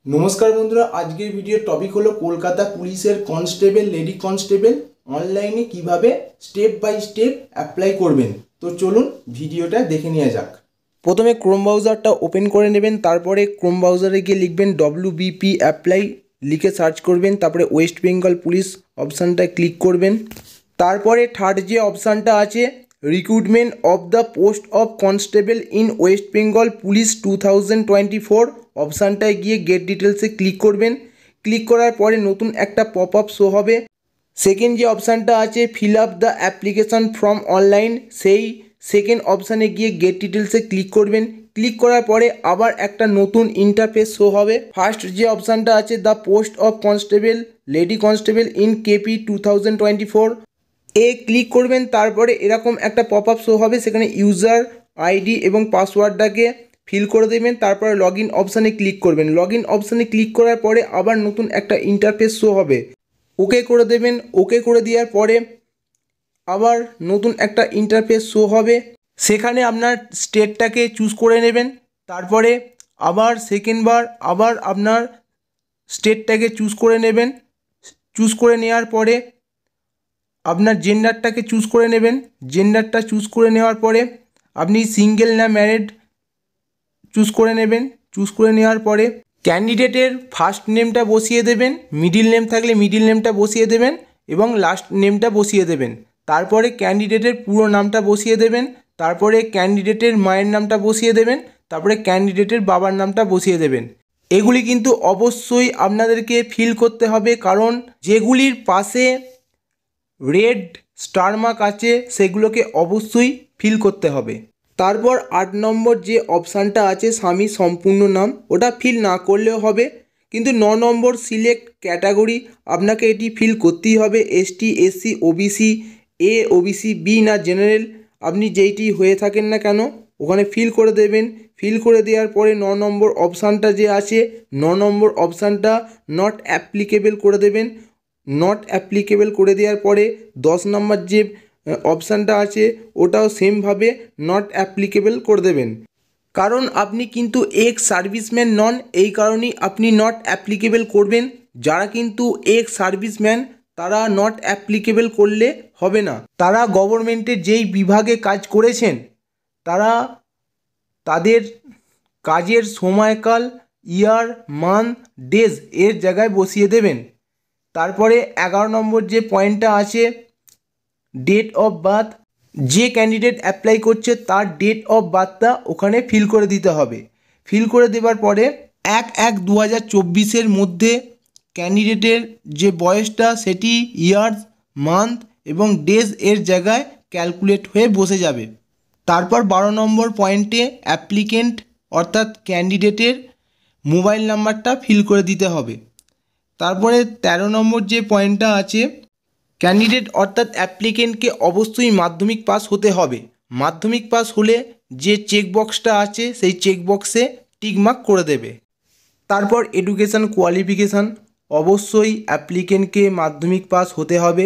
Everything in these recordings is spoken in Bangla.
নমস্কার বন্ধুরা, আজকের ভিডিওর টপিক হলো কলকাতা পুলিশের কনস্টেবল, লেডি কনস্টেবল অনলাইনে কিভাবে স্টেপ বাই স্টেপ অ্যাপ্লাই করবেন। তো চলুন ভিডিওটা দেখে নেওয়া যাক। প্রথমে ক্রোম ব্রাউজারটা ওপেন করে নেবেন, তারপরে ক্রোম ব্রাউজারে গিয়ে লিখবেন WBP অ্যাপ্লাই লিখে সার্চ করবেন, তারপরে ওয়েস্ট বেঙ্গল পুলিশ অপশানটায় ক্লিক করবেন। তারপরে থার্ড যে অপশানটা আছে recruitment of the post of constable in West Bengal police 2024 অপশানটায় গিয়ে গেট ডিটেলসে ক্লিক করবেন। ক্লিক করার পরে নতুন একটা পপ আপ শো হবে। সেকেন্ড যে অপশানটা আছে fill up the application from online, সেই সেকেন্ড অপশানে গিয়ে গেট ডিটেলসে ক্লিক করবেন। ক্লিক করার পরে আবার একটা নতুন ইন্টারফেস শো হবে। ফার্স্ট যে অপশানটা আছে the post of constable, lady constable in KP 2024 click করবেন। তারপরে এরকম একটা পপ আপ শো হবে, সেখানে ইউজার আইডি এবং পাসওয়ার্ডটাকে ফিল করে দেবেন। তারপরে লগ ইন অপশানে ক্লিক করবেন। লগ ইন অপশানে ক্লিক করার পরে আবার নতুন একটা ইন্টারফেস শো হবে, ওকে করে দেবেন। ওকে করে দেওয়ার পরে আবার নতুন একটা ইন্টারফেস শো হবে, সেখানে আপনার স্টেটটাকে চুজ করে নেবেন। তারপরে আবার সেকেন্ডবার আবার আপনার স্টেটটাকে চুজ করে নেবেন। চুজ করে নেওয়ার পরে আপনার জেন্ডারটাকে চুজ করে নেবেন। জেন্ডারটা চুজ করে নেওয়ার পরে আপনি সিঙ্গেল না ম্যারিড চুজ করে নেবেন। চুজ করে নেওয়ার পরে ক্যান্ডিডেটের ফার্স্ট নেমটা বসিয়ে দেবেন, মিডিল নেম থাকলে মিডিল নেমটা বসিয়ে দেবেন এবং লাস্ট নেমটা বসিয়ে দেবেন। তারপরে ক্যান্ডিডেটের পুরো নামটা বসিয়ে দেবেন। তারপরে ক্যান্ডিডেটের মায়ের নামটা বসিয়ে দেবেন। তারপরে ক্যান্ডিডেটের বাবার নামটা বসিয়ে দেবেন। এগুলি কিন্তু অবশ্যই আপনাদেরকে ফিল করতে হবে, কারণ যেগুলির পাশে রেড স্টার মার্ক আছে সেগুলোকে অবশ্যই ফিল করতে হবে। তারপর 8 নম্বর যে অপশানটা আছে স্বামী সম্পূর্ণ নাম, ওটা ফিল না করলেও হবে, কিন্তু 9 নম্বর সিলেক্ট ক্যাটাগরি আপনাকে এটি ফিল করতেই হবে। ST SC OBC A OBC B না জেনারেল, আপনি যেইটি হয়ে থাকেন না কেন ওখানে ফিল করে দেবেন। ফিল করে দেওয়ার পরে 9 নম্বর অপশানটা যে আছে 9 নম্বর অপশানটা নট অ্যাপ্লিকেবল করে দেবেন। নট অ্যাপ্লিকেবল করে দেওয়ার পরে 10 নম্বর যে অপশানটা আছে ওটাও সেমভাবে নট অ্যাপ্লিকেবল করে দেবেন, কারণ আপনি কিন্তু এক্স সার্ভিসম্যান নন, এই কারণেই আপনি নট অ্যাপ্লিকেবল করবেন। যারা কিন্তু এক্স সার্ভিসম্যান তারা নট অ্যাপ্লিকেবল করলে হবে না। তারা গভর্নমেন্টের যেই বিভাগে কাজ করেছেন তারা তাদের কাজের সময়কাল ইয়ার মান্থ ডেজ এর জায়গায় বসিয়ে দেবেন। তারপরে 11 নম্বর যে পয়েন্টটা আছে ডেট অফ বার্থ, যে ক্যান্ডিডেট অ্যাপ্লাই করছে তার ডেট অফ বার্থটা ওখানে ফিল করে দিতে হবে। ফিল করে দেওয়ার পরে 1/1/2024 মধ্যে ক্যান্ডিডেটের যে বয়সটা সেটি ইয়ার্স মান্থ এবং ডেজ এর জায়গায় ক্যালকুলেট হয়ে বসে যাবে। তারপর 12 নম্বর পয়েন্টে অ্যাপ্লিকেন্ট অর্থাৎ ক্যান্ডিডেটের মোবাইল নাম্বারটা ফিল করে দিতে হবে। তারপরে 13 নম্বর যে পয়েন্টটা আছে ক্যান্ডিডেট অর্থাৎ অ্যাপ্লিকেন্টকে অবশ্যই মাধ্যমিক পাস হতে হবে। মাধ্যমিক পাস হলে যে চেকবক্সটা আছে সেই চেকবক্সে টিকমার্ক করে দেবে। তারপর এডুকেশান কোয়ালিফিকেশান, অবশ্যই অ্যাপ্লিকেন্টকে মাধ্যমিক পাস হতে হবে।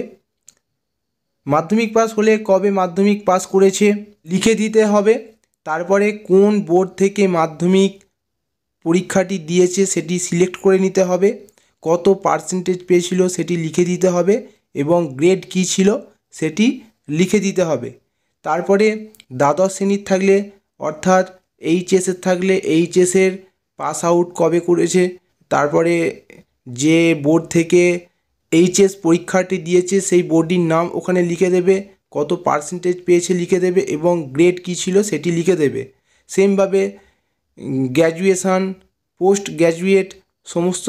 মাধ্যমিক পাস হলে কবে মাধ্যমিক পাস করেছে লিখে দিতে হবে। তারপরে কোন বোর্ড থেকে মাধ্যমিক পরীক্ষাটি দিয়েছে সেটি সিলেক্ট করে নিতে হবে। কত পার্সেন্টেজ পেয়েছিল সেটি লিখে দিতে হবে এবং গ্রেড কী ছিল সেটি লিখে দিতে হবে। তারপরে দ্বাদশ শ্রেণীর থাকলে অর্থাৎ এইচএসের থাকলে এইচএসের পাস আউট কবে করেছে, তারপরে যে বোর্ড থেকে এইচএস পরীক্ষাটি দিয়েছে সেই বোর্ডটির নাম ওখানে লিখে দেবে, কত পার্সেন্টেজ পেয়েছে লিখে দেবে এবং গ্রেড কী ছিল সেটি লিখে দেবে। সেমভাবে গ্র্যাজুয়েশান, পোস্ট গ্র্যাজুয়েট সমস্ত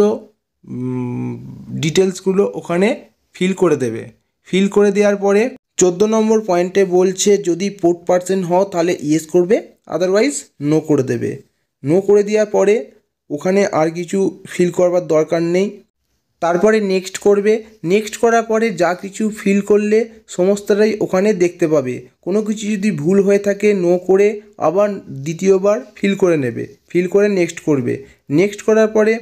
ডিটেলসগুলো ওখানে ফিল করে দেবে। ফিল করে দেওয়ার পরে 14 নম্বর পয়েন্টে বলছে যদি 4% হও তাহলে ইয়েস করবে, আদারওয়াইজ নো করে দেবে। নো করে দেওয়ার পরে ওখানে আর কিছু ফিল করবার দরকার নেই। তারপরে নেক্সট করবে। নেক্সট করার পরে যা কিছু ফিল করলে সমস্তটাই ওখানে দেখতে পাবে। কোনো কিছু যদি ভুল হয়ে থাকে নো করে আবার দ্বিতীয়বার ফিল করে নেবে। ফিল করে নেক্সট করবে। নেক্সট করার পরে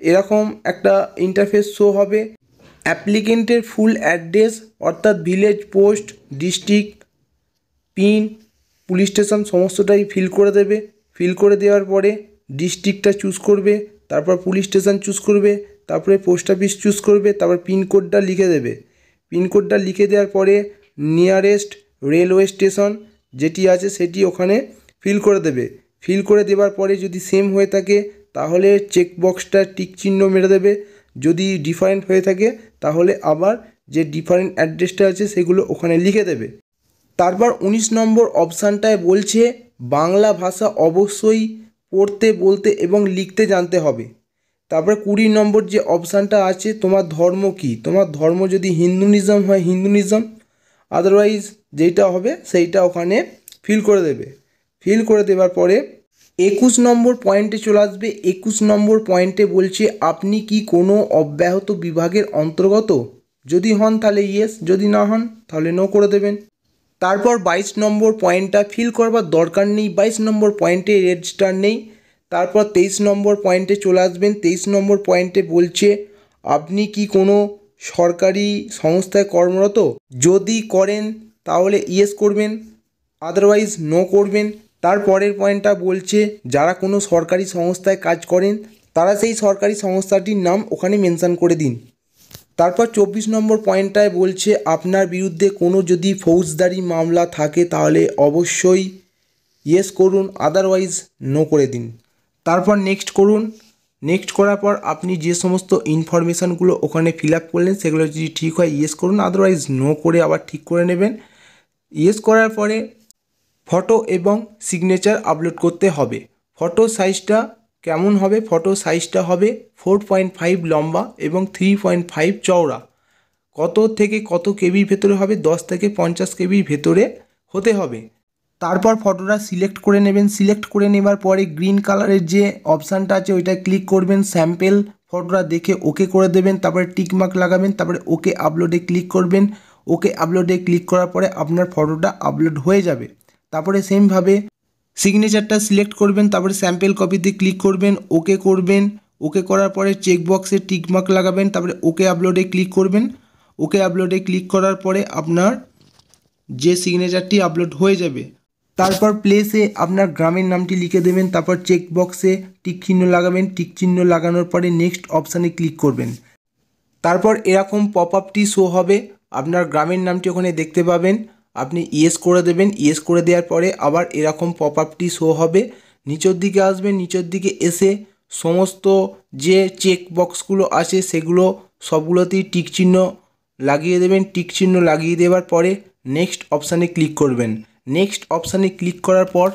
এরকম একটা ইন্টারফেস শো হবে। অ্যাপ্লিকেন্টের ফুল অ্যাড্রেস অর্থাৎ village, post, district, pin, police station সমস্তটাই ফিল করে দেবে। ফিল করে দেওয়ার পরে ডিস্ট্রিক্টটা চুজ করবে, তারপর পুলিশ স্টেশন চুজ করবে, তারপরে পোস্ট অফিস চুজ করবে, তারপর পিনকোডটা লিখে দেবে। পিনকোডটা লিখে দেওয়ার পরে নিয়ারেস্ট রেলওয়ে স্টেশন যেটি আছে সেটি ওখানে ফিল করে দেবে। ফিল করে দেওয়ার পরে যদি সেম হয়ে থাকে তাহলে চেকবক্সটা টিক চিহ্ন মেরে দেবে। যদি ডিফারেন্ট হয়ে থাকে তাহলে আবার যে ডিফারেন্ট অ্যাড্রেসটা আছে সেগুলো ওখানে লিখে দেবে। তারপর 19 নম্বর অপশানটায় বলছে বাংলা ভাষা অবশ্যই পড়তে, বলতে এবং লিখতে জানতে হবে। তারপরে 20 নম্বর যে অপশানটা আছে তোমার ধর্ম কী, তোমার ধর্ম যদি হিন্দুইজম হয় হিন্দুইজম, আদারওয়াইজ যেইটা হবে সেইটা ওখানে ফিল করে দেবে। ফিল করে দেওয়ার পরে 21 নম্বর পয়েন্টে চলে আসবে। 21 নম্বর পয়েন্টে বলছে আপনি কি কোনো অব্যাহত বিভাগের অন্তর্গত, যদি হন তাহলে ইয়েস, যদি না হন তাহলে নো করে দেবেন। তারপর 22 নম্বর পয়েন্টটা ফিল করবার দরকার নেই, 22 নম্বর পয়েন্টে রেড স্টার নেই। তারপর 23 নম্বর পয়েন্টে চলে আসবেন। 23 নম্বর পয়েন্টে বলছে আপনি কি কোনো সরকারি সংস্থায় কর্মরত, যদি করেন তাহলে ইয়েস করবেন, আদারওয়াইজ নো করবেন। তারপরের পয়েন্টটা বলছে যারা কোনো সরকারি সংস্থায় কাজ করেন তারা সেই সরকারি সংস্থাটির নাম ওখানে মেনশান করে দিন। তারপর 24 নম্বর পয়েন্টটায় বলছে আপনার বিরুদ্ধে কোনো যদি ফৌজদারি মামলা থাকে তাহলে অবশ্যই ইয়েস করুন, আদারওয়াইজ নো করে দিন। তারপর নেক্সট করুন। নেক্সট করার পর আপনি যে সমস্ত ইনফরমেশানগুলো ওখানে ফিল আপ করলেন সেগুলো যদি ঠিক হয় ইয়েস করুন, আদারওয়াইজ নো করে আবার ঠিক করে নেবেন। ইয়েস করার পরে ফটো এবং সিগনেচার আপলোড করতে হবে। ফটো সাইজটা কেমন হবে, ফটো সাইজটা হবে 4.5 লম্বা এবং 3.5 চওড়া। কত থেকে কত কেবির ভেতরে হবে, 10 থেকে 50 কেবির ভেতরে হতে হবে। তারপর ফটোটা সিলেক্ট করে নেবেন। সিলেক্ট করে নেবার পরে গ্রিন কালারের যে অপশানটা আছে ওইটা ক্লিক করবেন, স্যাম্পেল ফটোটা দেখে ওকে করে দেবেন, তারপরে টিকমার্ক লাগাবেন, তারপরে ওকে আপলোডে ক্লিক করবেন। ওকে আপলোডে ক্লিক করার পরে আপনার ফটোটা আপলোড হয়ে যাবে। তারপরে সেমভাবে সিগনেচারটা সিলেক্ট করবেন, তারপরে স্যাম্পেল কপিতে ক্লিক করবেন, ওকে করবেন। ওকে করার পরে চেকবক্সে টিকমার্ক লাগাবেন, তারপরে ওকে আপলোডে ক্লিক করবেন। ওকে আপলোডে ক্লিক করার পরে আপনার যে সিগনেচারটি আপলোড হয়ে যাবে। তারপর প্লেসে আপনার গ্রামের নামটি লিখে দেবেন, তারপর চেকবক্সে টিক চিহ্ন লাগাবেন। টিক চিহ্ন লাগানোর পরে নেক্সট অপশানে ক্লিক করবেন। তারপর এরকম পপ আপটি শো হবে, আপনার গ্রামের নামটি ওখানে দেখতে পাবেন। আপনি ইয়েস করে দেবেন। ইয়েস করে দেওয়ার পরে আবার এরকম পপ আপটি শো হবে। নিচের দিকে আসবেন, নিচের দিকে এসে সমস্ত যে চেক বক্সগুলো আছে সেগুলো সবগুলোতেই টিক চিহ্ন লাগিয়ে দেবেন। টিক চিহ্ন লাগিয়ে দেওয়ার পরে নেক্সট অপশানে ক্লিক করবেন। নেক্সট অপশানে ক্লিক করার পর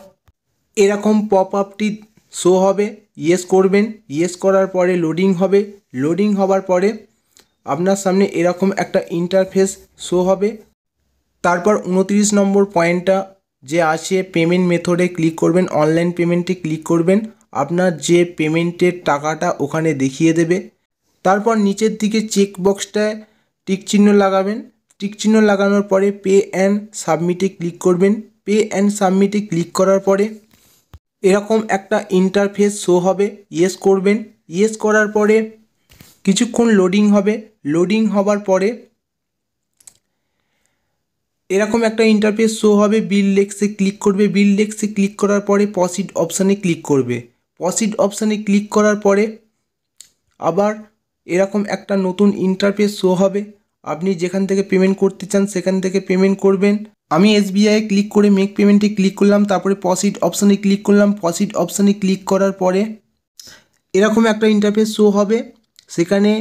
এরকম পপ আপটি শো হবে, ইয়েস করবেন। ইয়েস করার পরে লোডিং হবে। লোডিং হবার পরে আপনার সামনে এরকম একটা ইন্টারফেস শো হবে। তারপর 29 নম্বর পয়েন্টটা যে আছে পেমেন্ট মেথডে ক্লিক করবেন, অনলাইন পেমেন্টে ক্লিক করবেন। আপনার যে পেমেন্টের টাকাটা ওখানে দেখিয়ে দেবে। তারপর নিচের দিকে চেক বক্সটায় টিক চিহ্ন লাগাবেন। টিক চিহ্ন লাগানোর পরে পে অ্যান্ড সাবমিটে ক্লিক করবেন। পে অ্যান্ড সাবমিটে ক্লিক করার পরে এরকম একটা ইন্টারফেস শো হবে, ইয়েস করবেন। ইয়েস করার পরে কিছুক্ষণ লোডিং হবে। লোডিং হবার পরে এরকম একটা ইন্টারফেস শো হবে, বিল লেক্সে ক্লিক করবে। বিল লেক্সে ক্লিক করার পরে প্রসিড অপশানে ক্লিক করবে। প্রসিড অপশানে ক্লিক করার পরে আবার এরকম একটা নতুন ইন্টারফেস শো হবে। আপনি যেখান থেকে পেমেন্ট করতে চান সেখান থেকে পেমেন্ট করবেন। আমি SBI ক্লিক করে মেক পেমেন্টে ক্লিক করলাম, তারপরে প্রসিড অপশানে ক্লিক করলাম। প্রসিড অপশানে ক্লিক করার পরে এরকম একটা ইন্টারফেস শো হবে, সেখানে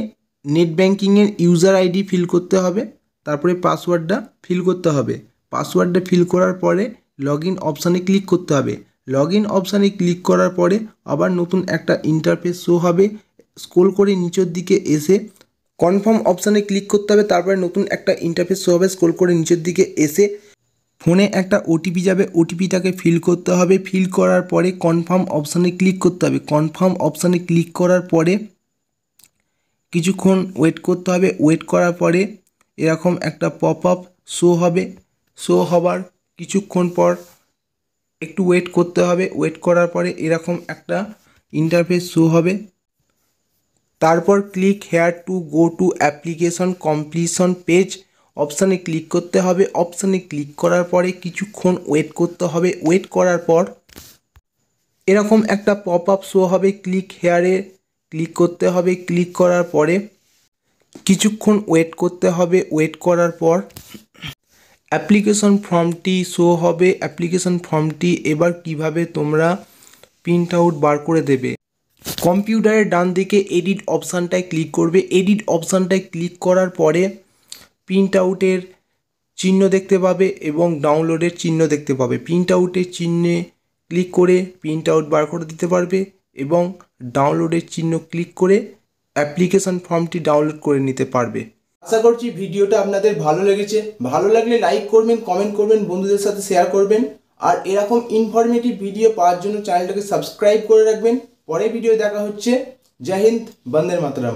নেট ব্যাঙ্কিংয়ের ইউজার আইডি ফিল করতে হবে, তারপরে পাসওয়ার্ডটা ফিল করতে হবে। পাসওয়ার্ডটা ফিল করার পরে লগ ইন অপশানে ক্লিক করতে হবে। লগ ইন অপশানে ক্লিক করার পরে আবার নতুন একটা ইন্টারফেস শো হবে। স্ক্রল করে নিচের দিকে এসে কনফার্ম অপশানে ক্লিক করতে হবে, তারপরে নতুন একটা ইন্টারফেস শো হবে। স্ক্রল করে নিচের দিকে এসে ফোনে একটা ওটিপি যাবে, ওটিপিটাকে ফিল করতে হবে। ফিল করার পরে কনফার্ম অপশানে ক্লিক করতে হবে। কনফার্ম অপশানে ক্লিক করার পরে কিছুক্ষণ ওয়েট করতে হবে। ওয়েট করার পরে এরকম একটা পপ আপ শো হবে। শো হবার কিছুক্ষণ পর একটু ওয়েট করতে হবে। ওয়েট করার পরে এরকম একটা ইন্টারফেস শো হবে। তারপর click here to go to application completion page অপশানে ক্লিক করতে হবে। অপশানে ক্লিক করার পরে কিছুক্ষণ ওয়েট করতে হবে। ওয়েট করার পর এরকম একটা পপ আপ শো হবে, ক্লিক হেয়ারে ক্লিক করতে হবে। ক্লিক করার পরে কিছুক্ষণ ওয়েট করতে হবে। ওয়েট করার পর অ্যাপ্লিকেশন ফর্মটি শো হবে। অ্যাপ্লিকেশন ফর্মটি এবার কিভাবে তোমরা প্রিন্ট আউট বার করে দেবে, কম্পিউটারের ডান দিকে এডিট অপশানটায় ক্লিক করবে। এডিট অপশানটায় ক্লিক করার পরে প্রিন্ট আউটের চিহ্ন দেখতে পাবে এবং ডাউনলোডের চিহ্ন দেখতে পাবে। প্রিন্ট আউটের চিহ্নে ক্লিক করে প্রিন্ট আউট বার করে দিতে পারবে এবং ডাউনলোডের চিহ্ন ক্লিক করে অ্যাপ্লিকেশন ফর্মটি ডাউনলোড করে নিতে পারবে। আশা করছি ভিডিওটা আপনাদের ভালো লেগেছে। ভালো লাগলে লাইক করবেন, কমেন্ট করবেন, বন্ধুদের সাথে শেয়ার করবেন। আর এরকম ইনফরমেটিভ ভিডিও পাওয়ার জন্য চ্যানেলটাকে সাবস্ক্রাইব করে রাখবেন। পরের ভিডিও দেখা হচ্ছে। জয় হিন্দ, বন্দে মাতরম।